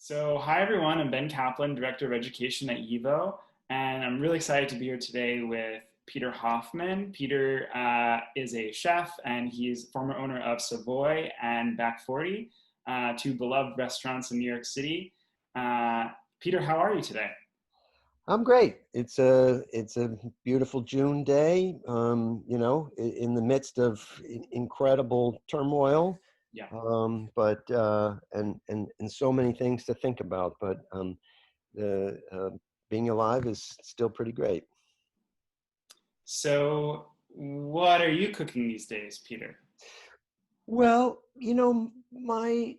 So, hi everyone, I'm Ben Kaplan, Director of Education at YIVO, and I'm really excited to be here today with Peter Hoffman. Peter is a chef and he's former owner of Savoy and Back 40, two beloved restaurants in New York City. Peter, how are you today? I'm great. It's a beautiful June day. In the midst of incredible turmoil, Yeah. but and so many things to think about. But the being alive is still pretty great. So, what are you cooking these days, Peter? Well, my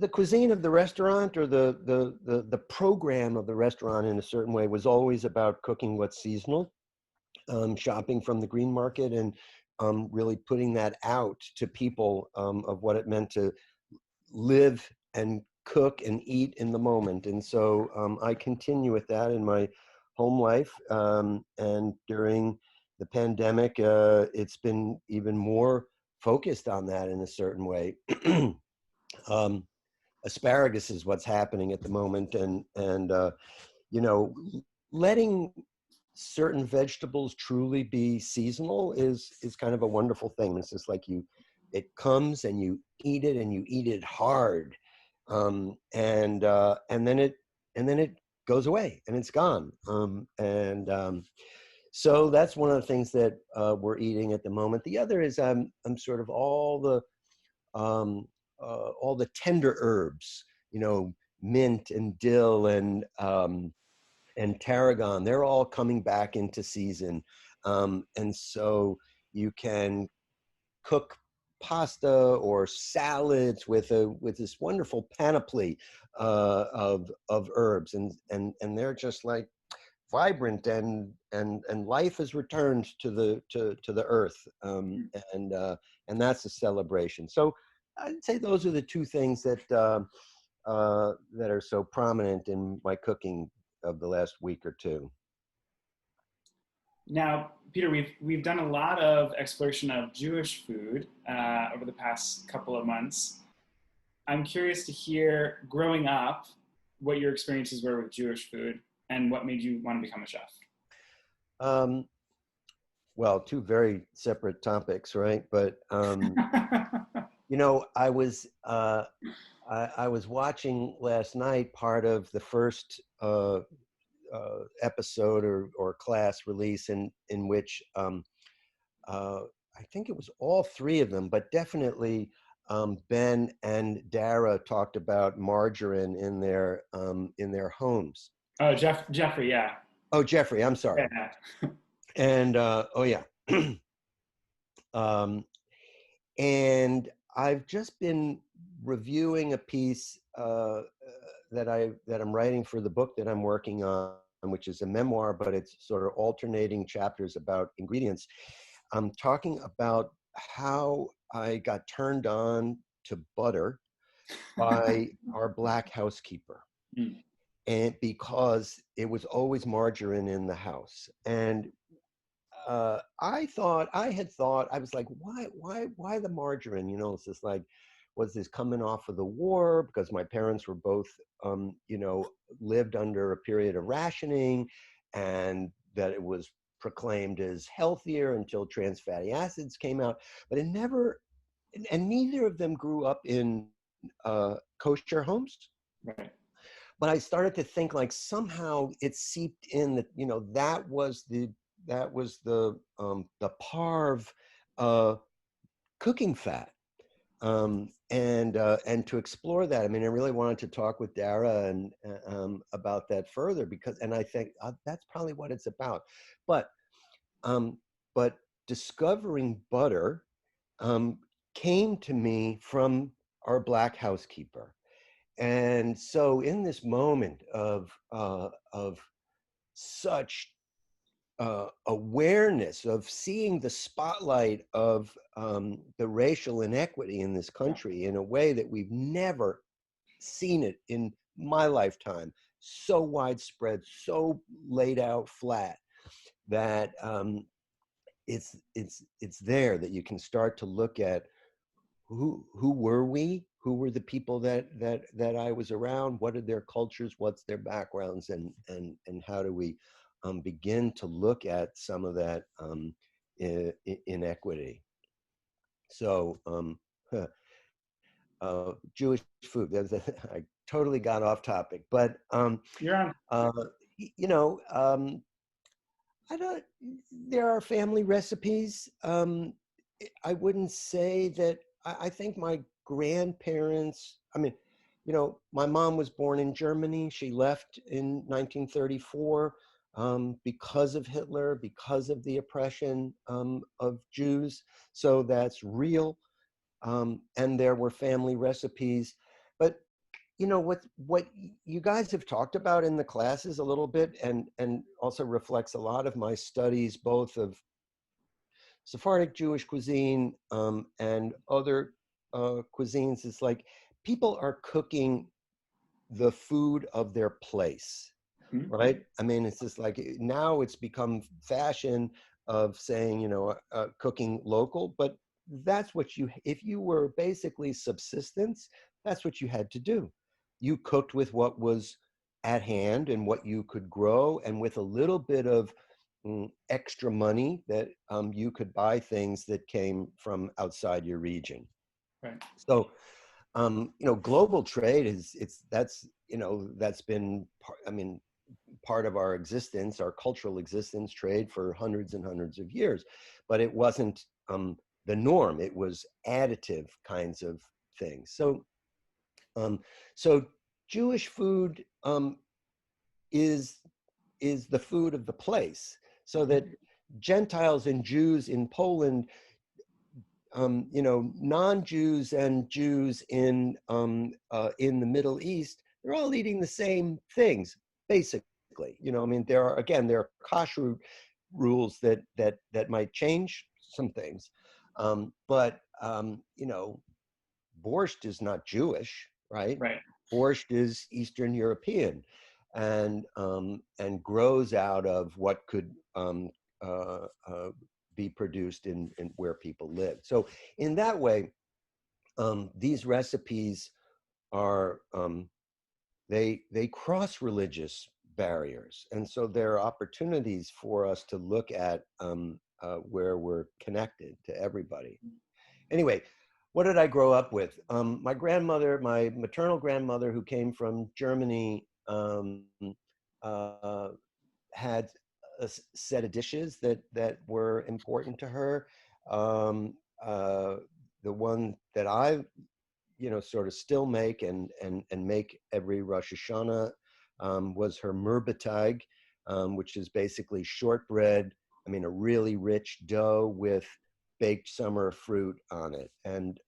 the cuisine of the restaurant or the program of the restaurant in a certain way was always about cooking what's seasonal. Shopping from the green market and really putting that out to people of what it meant to live and cook and eat in the moment. And so I continue with that in my home life. And during the pandemic, it's been even more focused on that in a certain way. um, Asparagus is what's happening at the moment, and you know, letting certain vegetables truly be seasonal is kind of a wonderful thing. It's just like it comes and you eat it and you eat it hard, and then it goes away and it's gone. So that's one of the things that we're eating at the moment. The other is I'm sort of all the tender herbs, mint and dill and tarragon. They're all coming back into season, and so you can cook pasta or salads with this wonderful panoply of herbs, and they're just like vibrant, and life has returned to the earth, and that's a celebration. So I'd say those are the two things that are so prominent in my cooking of the last week or two. Now, Peter, we've done a lot of exploration of Jewish food over the past couple of months. I'm curious to hear, growing up, what your experiences were with Jewish food and what made you want to become a chef. Um, well, two very separate topics, right? But I was I was watching last night part of the first episode or class release in which I think it was all three of them, but definitely Ben and Dara talked about margarine in their homes. Oh, Jeffrey, yeah. Oh, Jeffrey, I'm sorry. Yeah. And oh yeah. um, and I've just been reviewing a piece that I'm writing for the book that I'm working on, which is a memoir, but it's sort of alternating chapters about ingredients. I'm talking about how I got turned on to butter by our black housekeeper, Mm. and because it was always margarine in the house. And I had thought, I was like, why the margarine? It's just like, was this coming off of the war? Because my parents were both, lived under a period of rationing, and that it was proclaimed as healthier until trans fatty acids came out. But it never, and neither of them grew up in kosher homes. Right. But I started to think like somehow it seeped in that that was the parve cooking fat, and to explore that. I mean, I really wanted to talk with Dara and about that further, because and I think that's probably what it's about. But um, but discovering butter um, came to me from our black housekeeper. And so in this moment of such awareness, of seeing the spotlight of the racial inequity in this Yeah. country in a way that we've never seen it in my lifetime, so widespread, so laid out flat, that it's there that you can start to look at who were we, who were the people that I was around, what are their cultures, what's their backgrounds, and how do we begin to look at some of that inequity. So Jewish food. I totally got off topic, but You're on. uh, you know, I don't. There are family recipes. I wouldn't say that. I think my grandparents. I mean, my mom was born in Germany. She left in 1934 because of Hitler, because of the oppression of Jews. So that's real. And there were family recipes, but what you guys have talked about in the classes a little bit, and also reflects a lot of my studies, both of Sephardic Jewish cuisine and other cuisines, is like people are cooking the food of their place, Hmm? right? I mean, it's just like now it's become fashion of saying, cooking local, but that's what if you were basically subsistence, that's what you had to do. You cooked with what was at hand and what you could grow, and with a little bit of extra money that you could buy things that came from outside your region. Right. So global trade that's been I mean, part of our existence, our cultural existence, trade for hundreds and hundreds of years, but it wasn't the norm. It was additive kinds of things. Um, so Jewish food is the food of the place, so that Gentiles and Jews in Poland, non-Jews and Jews in the Middle East, they're all eating the same things, basically. I mean, there are kashrut rules that might change some things, but borscht is not Jewish, right? Right. Borscht is Eastern European, and grows out of what could uh, uh, be produced in where people live. So in that way, these recipes are they cross religious barriers, and so there are opportunities for us to look at where we're connected to everybody. Anyway, what did I grow up with? My grandmother, my maternal grandmother, who came from Germany, uh, had a set of dishes that were important to her. Um, uh, the one that I, sort of still make and make every Rosh Hashanah was her murbatag, which is basically shortbread. I mean, a really rich dough with baked summer fruit on it, and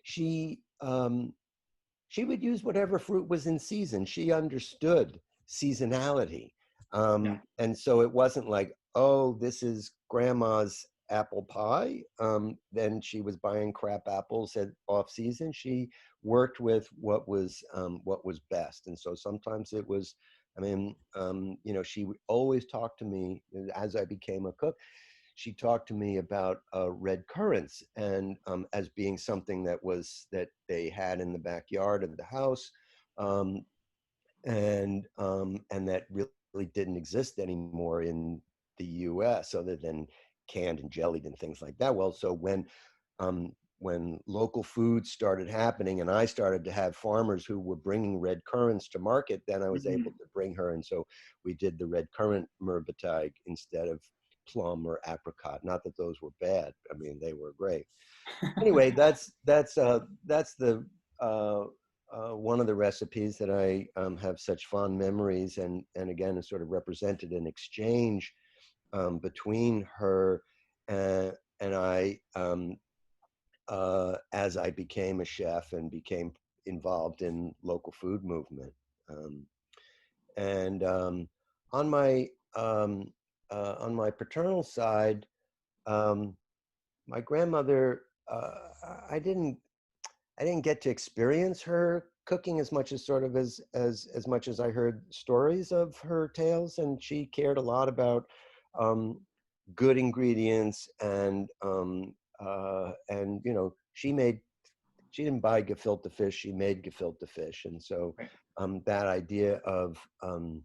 she um, she would use whatever fruit was in season. She understood seasonality. Yeah. And so it wasn't like, oh, this is grandma's apple pie. Then she was buying crap apples at off season. She worked with what was best. And so sometimes it was, she would always talk to me as I became a cook. She talked to me about red currants, and as being something that they had in the backyard of the house, um, and that really didn't exist anymore in the U.S. other than canned and jellied and things like that. Well, so when local foods started happening, and I started to have farmers who were bringing red currants to market, then I was able to bring her, and so we did the red currant myrbeteig instead of plum or apricot. Not that those were bad. I mean, they were great. Anyway, that's the one of the recipes that I have such fond memories, and again is sort of represented an exchange between her and I, as I became a chef and became involved in local food movement. Um, and on my on my paternal side, um, my grandmother, I didn't I didn't get to experience her cooking as much as sort of as much as I heard stories of her tales, and she cared a lot about um, good ingredients, and she made she didn't buy gefilte fish, she made gefilte fish. And so Right. that idea of um,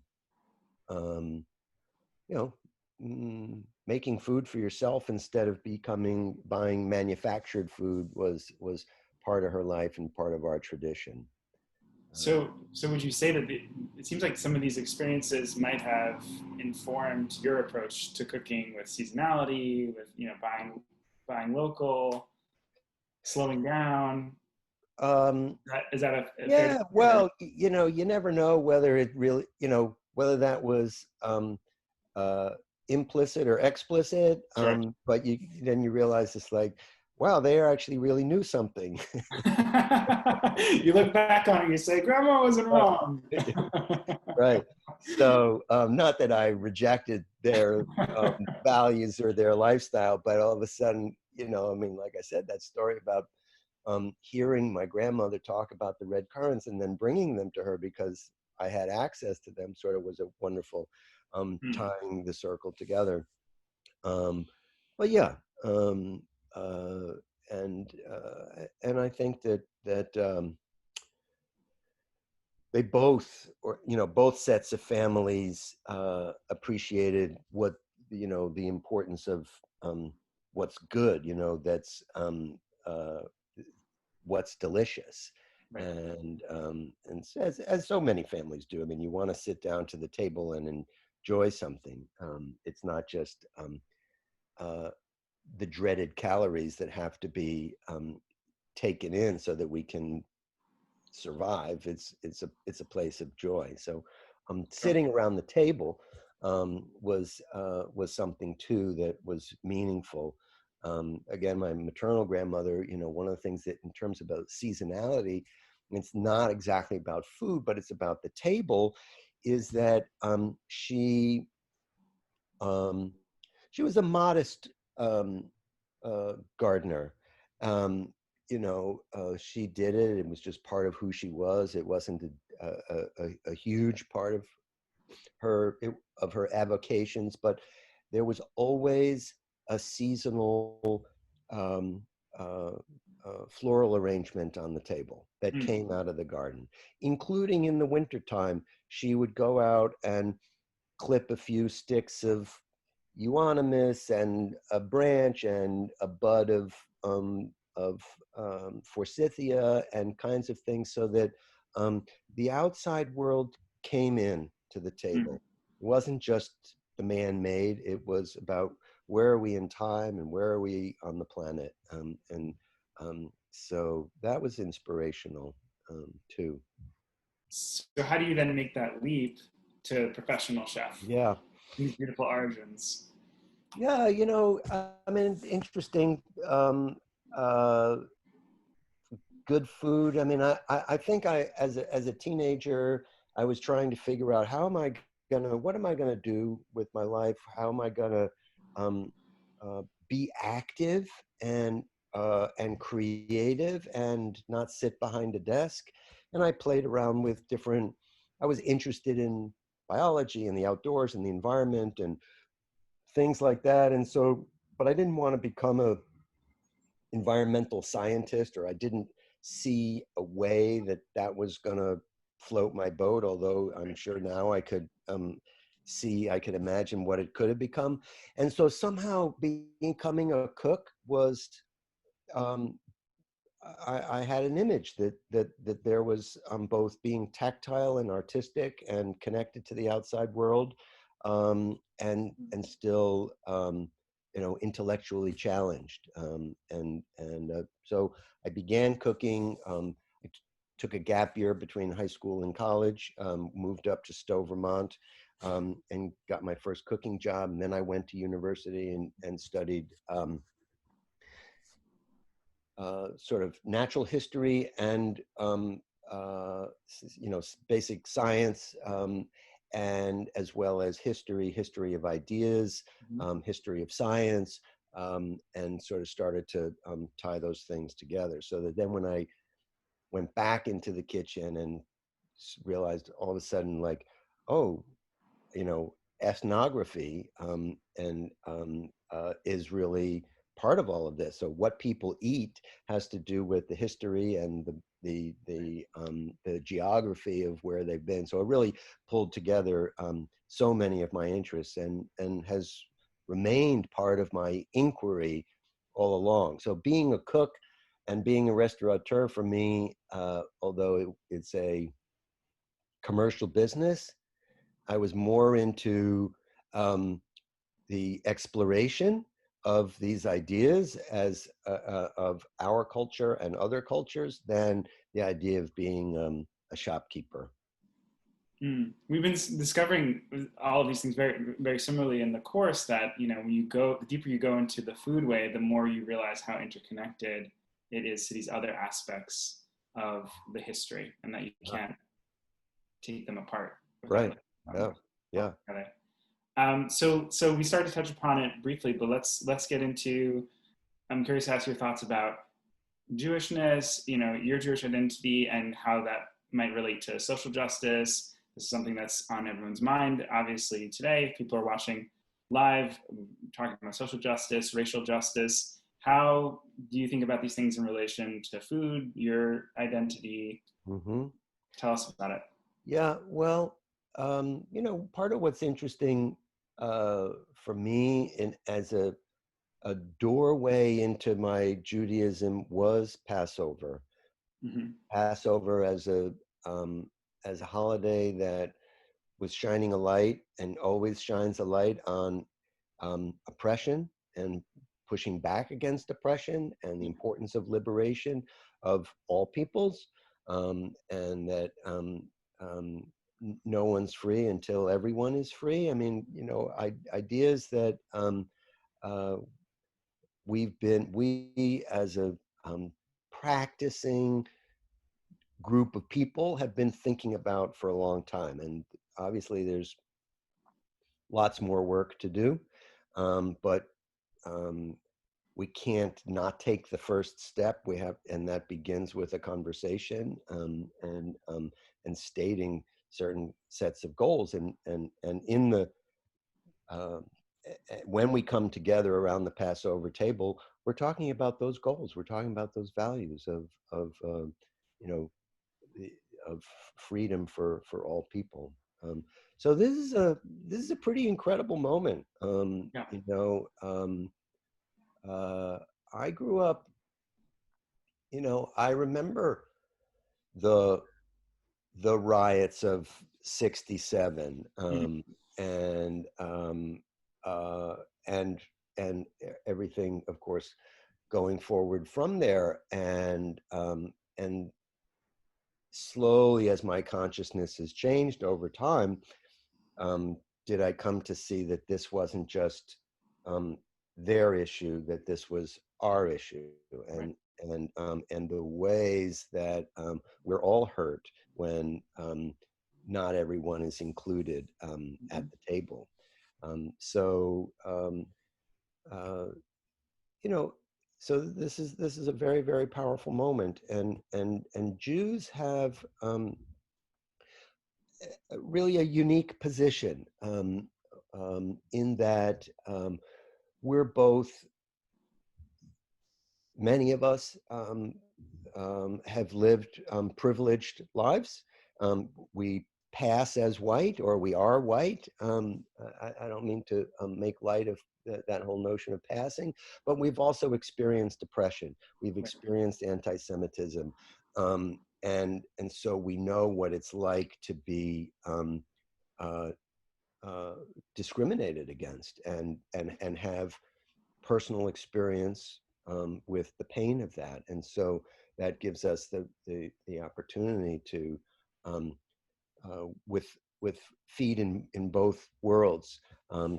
you know, making food for yourself instead of becoming buying manufactured food was part of her life and part of our tradition. Um, So would you say that it seems like some of these experiences might have informed your approach to cooking with seasonality, with buying local, slowing down? um, Is that a fair to yeah, say? Or? well, you never know whether it really, whether that was uh, implicit or explicit. Sure. But then you realize it's like, wow, they actually really knew something. You look back on it, you say, "Grandma wasn't wrong." Right. So, not that I rejected their values or their lifestyle, but all of a sudden, I mean, like I said, that story about hearing my grandmother talk about the red currants and then bringing them to her because I had access to them sort of was a wonderful Hmm. tying the circle together. Um, but yeah, um, uh, and I think that they both, or both sets of families appreciated what the importance of what's good, that's uh, what's delicious. Right. And as so many families do, I mean, you want to sit down to the table and enjoy something. It's not just uh, the dreaded calories that have to be taken in so that we can survive. It's a place of joy. So Sure. sitting around the table was something too that was meaningful. Again, my maternal grandmother, one of the things that in terms of about seasonality, it's not exactly about food, but it's about the table, is that um, she was a modest um, gardener. Um, she did it. It was just part of who she was. It wasn't a huge part of her avocations, but there was always a seasonal um, uh, floral arrangement on the table that Hmm. came out of the garden, including in the wintertime. She would go out and clip a few sticks of euonymus and a branch and a bud of forsythia and kinds of things, so that um, the outside world came in to the Hmm. table. It wasn't just the man-made. It was about where are we in time and where are we on the planet. So that was inspirational too. So how do you then make that leap to professional chef? Yeah. These beautiful origins. Yeah, I mean, interesting. Uh, Good food. I mean, I think as a teenager, I was trying to figure out what am I gonna do with my life? How am I gonna um, uh, be active and creative and not sit behind a desk? And I played around with different. I was interested in biology and the outdoors and the environment and things like that. And so, but I didn't want to become a environmental scientist, or I didn't see a way that was going to float my boat. Although I'm sure now I could imagine what it could have become. And so somehow becoming a cook was um, I had an image that there was both being tactile and artistic and connected to the outside world, and still intellectually challenged. So I began cooking. I took a gap year between high school and college. Moved up to Stowe, Vermont, and got my first cooking job. And then I went to university and studied. Sort of natural history and basic science, and as well as history of ideas, Mhm. history of science, and sort of started to tie those things together. So that then when I went back into the kitchen and realized all of a sudden, like, oh, ethnography and is really part of all of this. So what people eat has to do with the history and the geography of where they've been. So it really pulled together so many of my interests, and has remained part of my inquiry all along. So being a cook and being a restaurateur for me, although it's a commercial business, I was more into the exploration of these ideas as of our culture and other cultures than the idea of being a shopkeeper. We've been discovering all of these things very, very similarly in the course. That when you go, the deeper you go into the foodway, the more you realize how interconnected it is to these other aspects of the history, and that you can't take them apart without Right. Yeah. Yeah. together. So we started to touch upon it briefly, but let's get into. I'm curious to ask your thoughts about Jewishness, your Jewish identity, and how that might relate to social justice. This is something that's on everyone's mind. Obviously, today, people are watching live, talking about social justice, racial justice. How do you think about these things in relation to food, your identity? Hmm. Tell us about it. Yeah. Well, part of what's interesting for me in as a doorway into my Judaism was Passover. Mm-hmm. Passover as a holiday that was shining a light and always shines a light on oppression and pushing back against oppression and the importance of liberation of all peoples, and that no one's free until everyone is free. I mean, ideas that uh, we as a practicing group of people have been thinking about for a long time. And obviously, there's lots more work to do, but um, we can't not take the first step. We have, and that begins with a conversation, and stating certain sets of goals. And in the um, when we come together around the Passover table, we're talking about those goals. We're talking about those values of you know the- of freedom for all people. So this is a pretty incredible moment. Yeah. Uh, I grew up. I remember the the riots of '67, and uh, and everything, of course, going forward from there, and slowly as my consciousness has changed over time, um, did I come to see that this wasn't just um, their issue, that this was our issue, Right. and the ways that we're all hurt when not everyone is included Mm-hmm. at the table. So uh, you know, so this is a very, very powerful moment, and Jews have really a unique position, in that we're both, many of us have lived privileged lives. We pass as white, or we are white. I don't mean to make light of that whole notion of passing, but we've also experienced oppression. We've Right. experienced anti-Semitism, and so we know what it's like to be uh, uh, discriminated against, and have personal experience with the pain of that. And so that gives us the opportunity to, um, with feet in both worlds,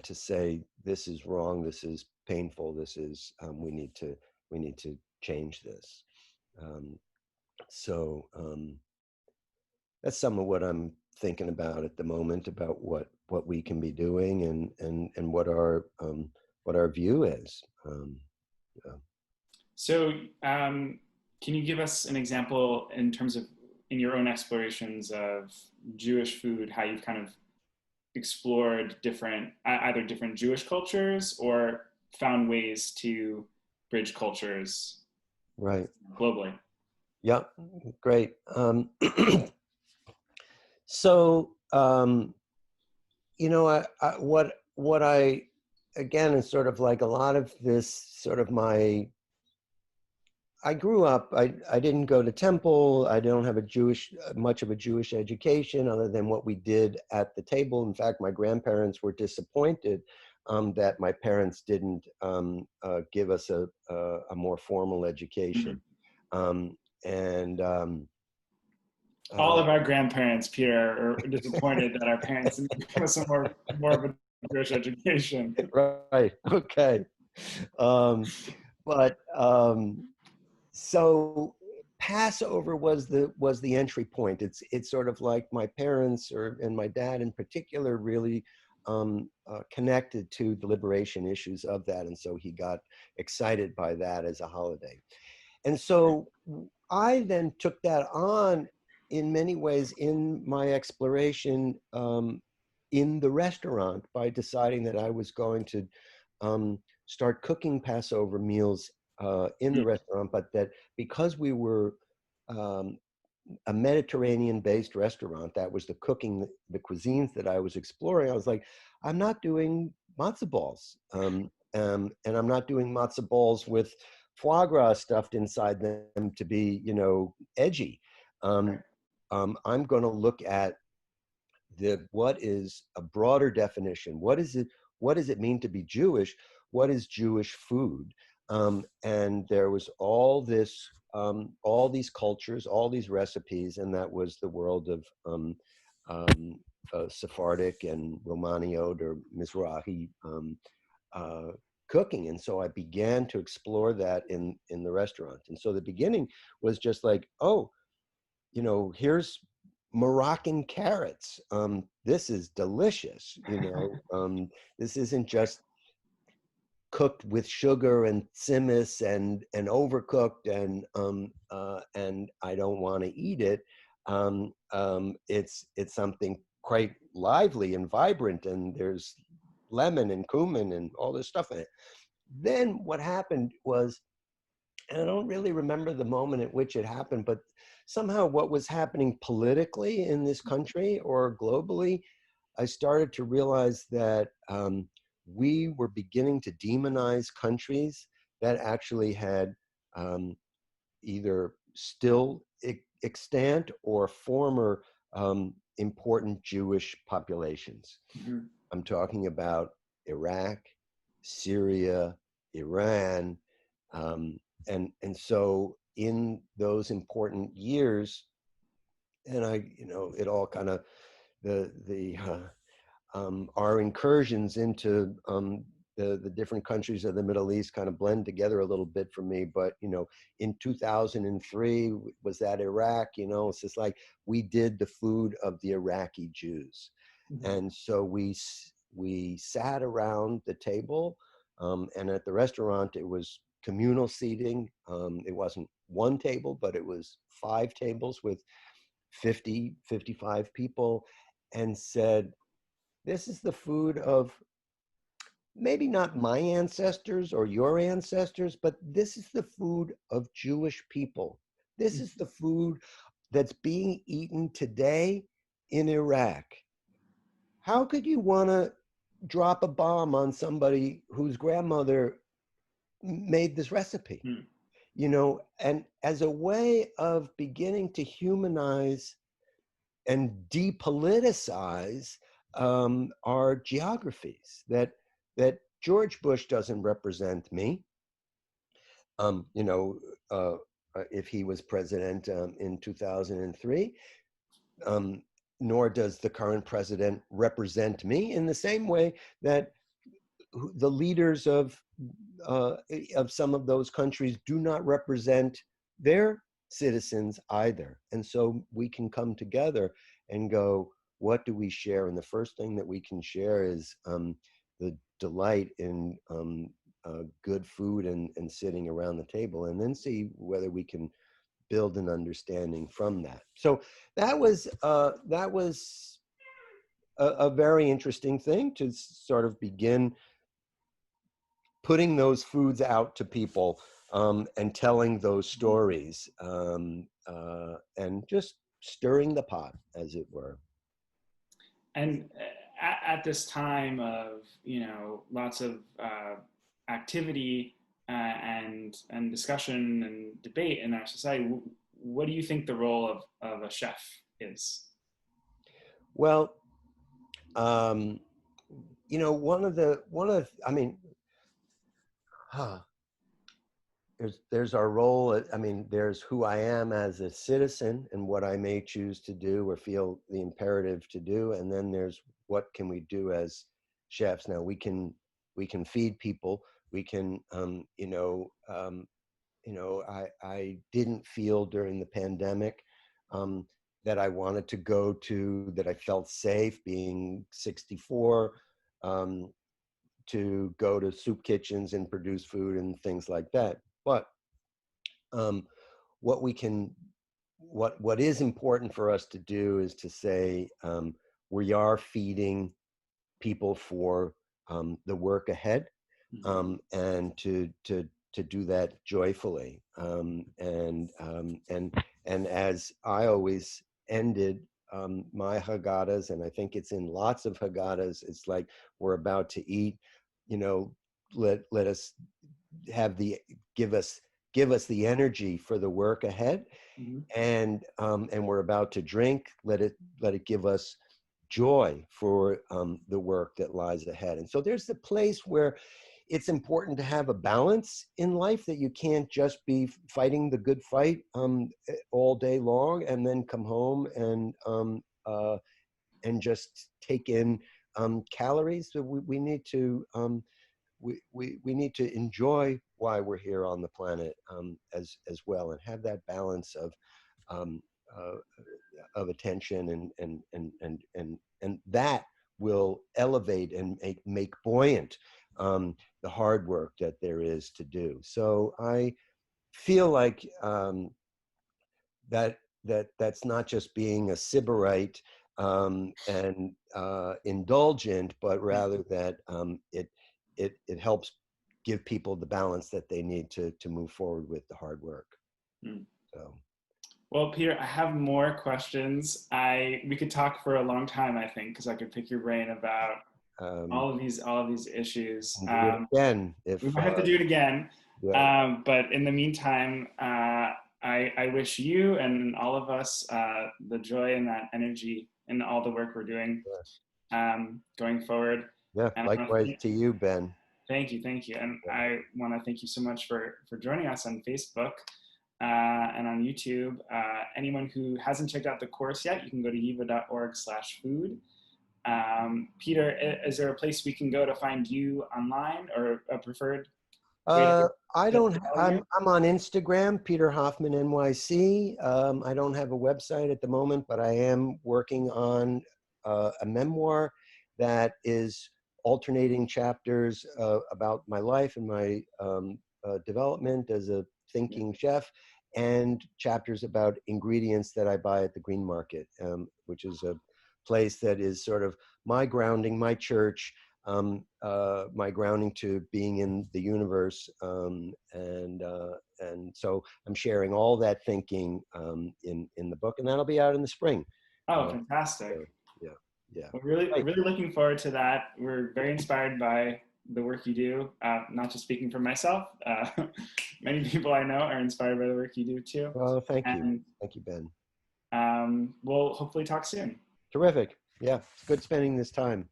to say this is wrong, this is painful, this is we need to change this. Um, so that's some of what I'm thinking about at the moment, about what we can be doing, and what our view is. Yeah. So, can you give us an example in terms of in your own explorations of Jewish food, how you've kind of explored different, either different Jewish cultures or found ways to bridge cultures Right. globally. Yeah. Great. So, what I, again, is sort of like a lot of this sort of I grew up, I didn't go to temple. I don't have much of a Jewish education other than what we did at the table. In fact, my grandparents were disappointed that my parents didn't give us a more formal education. Mhm. Um, and All uh, of our grandparents, Peter, are disappointed that our parents didn't give us a more of a Jewish education. right, okay. Um, but so Passover was the entry point. It's sort of like my parents and my dad in particular really connected to the liberation issues of that, and so he got excited by that as a holiday. And so I then took that on in many ways in my exploration in the restaurant by deciding that I was going to start cooking Passover meals in the restaurant, but that because we were um, a Mediterranean-based restaurant, that was the cuisines that I was exploring. I was like, I'm not doing matzo balls, and I'm not doing matzo balls with foie gras stuffed inside them to be, edgy. Um, I'm going to look at what is a broader definition. What is it? What does it mean to be Jewish? What is Jewish food? And there was all these cultures, all these recipes, and that was the world of Sephardic and Romaniot or Mizrahi cooking. And so I began to explore that in the restaurant. And so the beginning was just like, oh, here's Moroccan carrots. This is delicious. This isn't just cooked with sugar and tzimmus and overcooked and I don't want to eat it. It's something quite lively and vibrant, and there's lemon and cumin and all this stuff in it. Then what happened was, and I don't really remember the moment at which it happened, but somehow what was happening politically in this country or globally, I started to realize that we were beginning to demonize countries that actually had either still extant or former important Jewish populations. Mhm. I'm talking about Iraq, Syria, Iran, and so in those important years, and it all kind of the our incursions into the different countries of the Middle East kind of blend together a little bit for me. But in 2003 was that Iraq. It's just like we did the food of the Iraqi Jews, Mhm. and so we sat around the table, and at the restaurant it was communal seating. It wasn't one table, but it was 5 tables with 50, 55 people, and said, this is the food of maybe not my ancestors or your ancestors, but this is the food of Jewish people. This is the food that's being eaten today in Iraq. How could you want to drop a bomb on somebody whose grandmother made this recipe? Mhm. And as a way of beginning to humanize and depoliticize our geographies. That George Bush doesn't represent me. Um, you know, uh, if he was president in 2003, um, nor does the current president represent me in the same way that the leaders of some of those countries do not represent their citizens either. And so we can come together and go, what do we share? And the first thing that we can share is the delight in good food and sitting around the table, and then see whether we can build an understanding from that. So that was a very interesting thing to sort of begin putting those foods out to people, and telling those stories, and just stirring the pot, as it were. And at this time of, lots of activity and discussion and debate in our society, what do you think the role of a chef is? Well, um, I mean, huh, there's our role. I mean, there's who I am as a citizen and what I may choose to do or feel the imperative to do, and then there's what can we do as chefs. Now we can feed people. We can, I didn't feel during the pandemic, um, that I wanted to go to, that I felt safe being 64, um, to go to soup kitchens and produce food and things like that. But um, what we can, what is important for us to do is to say, we are feeding people for the work ahead, Mhm. and to do that joyfully. And as I always ended my Haggadahs, and I think it's in lots of Haggadahs, it's like we're about to eat, you know, let us have the give us give us the energy for the work ahead, Mhm. and we're about to drink. Let it give us joy for the work that lies ahead. And so there's the place where it's important to have a balance in life, that you can't just be fighting the good fight all day long and then come home and just take in calories. So we need to we need to enjoy why we're here on the planet, as well, and have that balance um, uh, of attention, and that will elevate and make buoyant the hard work that there is to do. So I feel like that's not just being a sybarite and indulgent, but rather that it helps give people the balance that they need to move forward with the hard work. Mm. So Well, Peter, I have more questions. We could talk for a long time, I think, because I could pick your brain about um, all of these issues. and do it again We if might have to do it again. yeah. But in the meantime, I wish you and all of us the joy and that energy in all the work we're doing going forward. Yeah, And I want to likewise to you, Ben. thank you. And Yeah. I want to thank you so much for joining us on Facebook and on YouTube. Anyone who hasn't checked out the course yet, you can go to yiva.org/food. Peter, is there a place we can go to find you online, or a preferred way Uh, I to don't. follow you? I'm on Instagram, Peter Hoffman NYC. I don't have a website at the moment, but I am working on a memoir that is alternating chapters about my life and my development as a Yeah. thinking chef, and chapters about ingredients that I buy at the green market, which is a place that is sort of my grounding, my church, my grounding to being in the universe, and so I'm sharing all that thinking in the book, and that'll be out in the spring. Oh, Uh, fantastic. so yeah, yeah, We're really, right, really looking forward to that. We're very inspired by the work you do. Not just speaking for myself, many people I know are inspired by the work you do too. well, And thank you, Ben. we'll hopefully talk soon. Terrific. Yeah, it's good spending this time.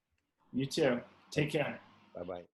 You too. Take Thank you. care. Bye bye.